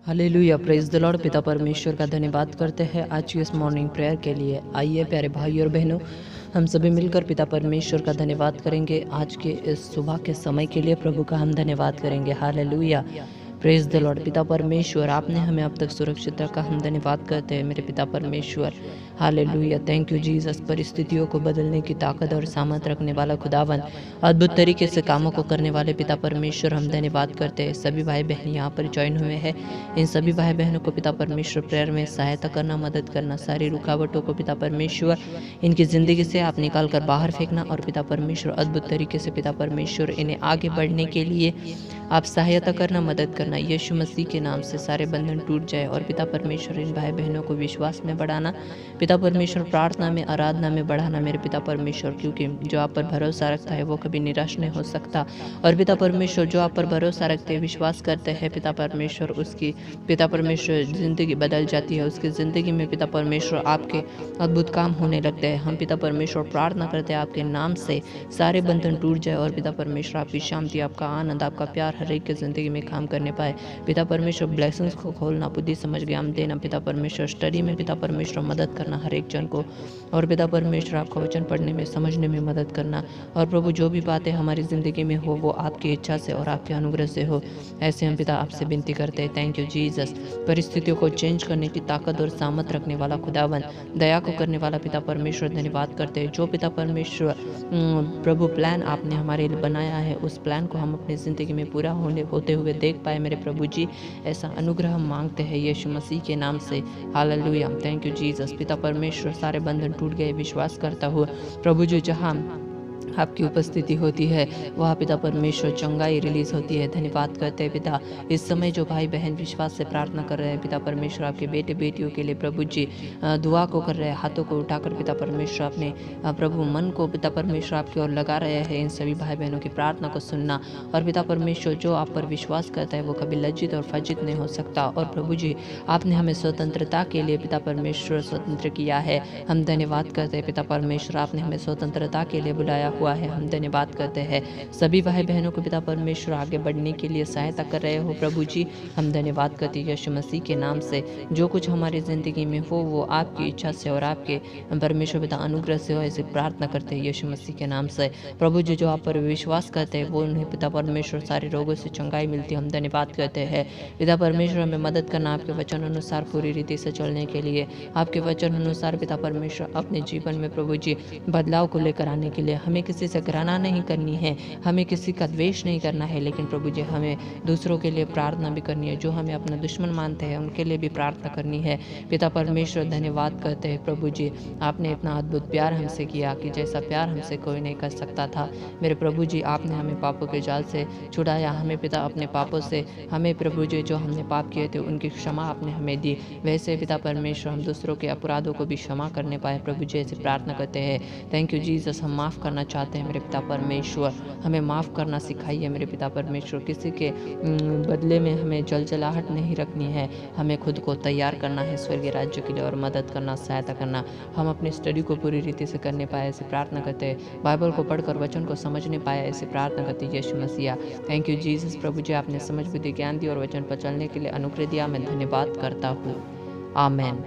Hallelujah, praise the Lord. पिता परमेश्वर का धन्यवाद करते हैं आज की इस मॉर्निंग प्रेयर के लिए। आइए प्यारे भाई और बहनों, हम सभी मिलकर पिता परमेश्वर का धन्यवाद करेंगे। आज के इस सुबह के समय के लिए प्रभु का हम धन्यवाद करेंगे। Hallelujah, praise the Lord. पिता परमेश्वर, आपने हमें अब तक सुरक्षित रखा, हम धन्यवाद करते हैं मेरे पिता परमेश्वर। Hallelujah, thank you Jesus. परिस्थितियों को बदलने की ताकत और सामर्थ रखने वाला खुदावन, अद्भुत तरीके से कामों को करने वाले पिता परमेश्वर, हम धन्यवाद करते हैं। सभी भाई बहन यहाँ पर ज्वाइन हुए हैं, इन सभी भाई बहनों को पिता परमेश्वर प्रेयर में सहायता करना, मदद करना, सारी रुकावटों को पिता परमेश्वर इनकी ज़िंदगी से आप निकाल कर बाहर फेंकना और पिता परमेश्वर अद्भुत तरीके से पिता परमेश्वर इन्हें आगे बढ़ने के लिए आप सहायता करना, मदद करना। यीशु मसीह के नाम से सारे बंधन टूट जाए और पिता परमेश्वर इन भाई बहनों को विश्वास में बढ़ाना, पिता परमेश्वर प्रार्थना में, आराधना में बढ़ाना मेरे पिता परमेश्वर, क्योंकि जो आप पर भरोसा रखता है वो कभी निराश नहीं हो सकता। और पिता परमेश्वर जो आप पर भरोसा रखते हैं, विश्वास करते हैं पिता परमेश्वर, उसकी पिता परमेश्वर ज़िंदगी बदल जाती है। उसकी ज़िंदगी में पिता परमेश्वर आपके अद्भुत काम होने लगते हैं। हम पिता परमेश्वर प्रार्थना करते हैं आपके नाम से सारे बंधन टूट जाए और पिता परमेश्वर आपकी शांति, आपका आनंद, आपका प्यार हर एक की ज़िंदगी में काम करने पाए। पिता परमेश्वर ब्लेसिंग्स को खोलना, बुद्धि समझ ज्ञान देना, पिता परमेश्वर स्टडी में पिता परमेश्वर मदद करना हर एक जन को, और पिता परमेश्वर आपका वचन पढ़ने में, समझने में मदद करना। और प्रभु जो भी बातें हमारी ज़िंदगी में हो वो आपकी इच्छा से और आपके अनुग्रह से हो, ऐसे हम पिता आपसे विनती करते हैं। Thank you Jesus. परिस्थितियों को चेंज करने की ताकत और सामर्थ रखने वाला खुदावन, दया को करने वाला पिता परमेश्वर, धन्यवाद करते हैं। जो पिता परमेश्वर प्रभु प्लान आपने हमारे लिए बनाया है, उस प्लान को हम अपनी ज़िंदगी में पूरा होते हुए देख पाए मेरे प्रभु जी, ऐसा अनुग्रह हम मांगते हैं यीशु मसीह के नाम से। Hallelujah, thank you Jesus. पिता परमेश्वर सारे बंधन टूट गए, विश्वास करता हुआ प्रभु जी जहाँ आपकी उपस्थिति होती है वहाँ पिता परमेश्वर चंगाई रिलीज होती है। धन्यवाद करते हैं पिता। इस समय जो भाई बहन विश्वास से प्रार्थना कर रहे हैं पिता परमेश्वर, आपके बेटे बेटियों के लिए प्रभु जी दुआ को कर रहे हैं, हाथों को उठाकर पिता परमेश्वर अपने प्रभु मन को पिता परमेश्वर आपकी ओर लगा रहे हैं। इन सभी भाई बहनों की प्रार्थना को सुनना, और पिता परमेश्वर जो आप पर विश्वास करता है वो कभी लज्जित और फज्जित नहीं हो सकता। और प्रभु जी आपने हमें स्वतंत्रता के लिए पिता परमेश्वर स्वतंत्र किया है, हम धन्यवाद करते हैं पिता परमेश्वर। आपने हमें स्वतंत्रता के लिए बुलाया हुआ है, हम धन्यवाद करते हैं। सभी भाई बहनों को पिता परमेश्वर आगे बढ़ने के लिए सहायता कर रहे हो प्रभु जी, हम धन्यवाद करते हैं यीशु मसीह के नाम से। जो कुछ हमारी ज़िंदगी में हो वो आपकी इच्छा से और आपके परमेश्वर पिता अनुग्रह से हो, ऐसे प्रार्थना करते हैं यीशु मसीह के नाम से। प्रभु जी जो आप पर विश्वास करते हैं वो उन्हें पिता परमेश्वर सारे रोगों से चंगाई मिलती है, हम धन्यवाद करते हैं। पिता परमेश्वर हमें मदद करना आपके वचन अनुसार पूरी रीति से चलने के लिए, आपके वचन अनुसार पिता परमेश्वर अपने जीवन में प्रभु जी बदलाव को लेकर आने के लिए। हमें किसी से घृणा नहीं करनी है, हमें किसी का द्वेष नहीं करना है, लेकिन प्रभु जी हमें दूसरों के लिए प्रार्थना भी करनी है। जो हमें अपना दुश्मन मानते हैं उनके लिए भी प्रार्थना करनी है। पिता परमेश्वर धन्यवाद करते हैं प्रभु जी, आपने इतना अद्भुत प्यार हमसे किया कि जैसा प्यार हमसे कोई नहीं कर सकता था। मेरे प्रभु जी आपने हमें पापों के जाल से छुड़ाया, हमें पिता अपने पापों से, हमें प्रभु जी जो हमने पाप किए थे उनकी क्षमा आपने हमें दी। वैसे पिता परमेश्वर हम दूसरों के अपराधों को भी क्षमा करने पाए प्रभु जी, ऐसे प्रार्थना करते हैं। Thank you Jesus. हम माफ़ करना चाहते हैं मेरे पिता परमेश्वर, हमें माफ़ करना सिखाइए मेरे पिता परमेश्वर। किसी के बदले में हमें जलजलाहट नहीं रखनी है, हमें खुद को तैयार करना है स्वर्गीय राज्य के लिए और मदद करना, सहायता करना। हम अपनी स्टडी को पूरी रीति से करने पाए, ऐसे प्रार्थना करते हैं। बाइबल को पढ़कर वचन को समझने पाए, ऐसे प्रार्थना करते हैं Yeshu Masiha. Thank you Jesus. प्रभु जी आपने समझ बुद्धि ज्ञान दी और वचन पर चलने के लिए अनुग्रह दिया, मैं धन्यवाद करता हूँ। आमेन।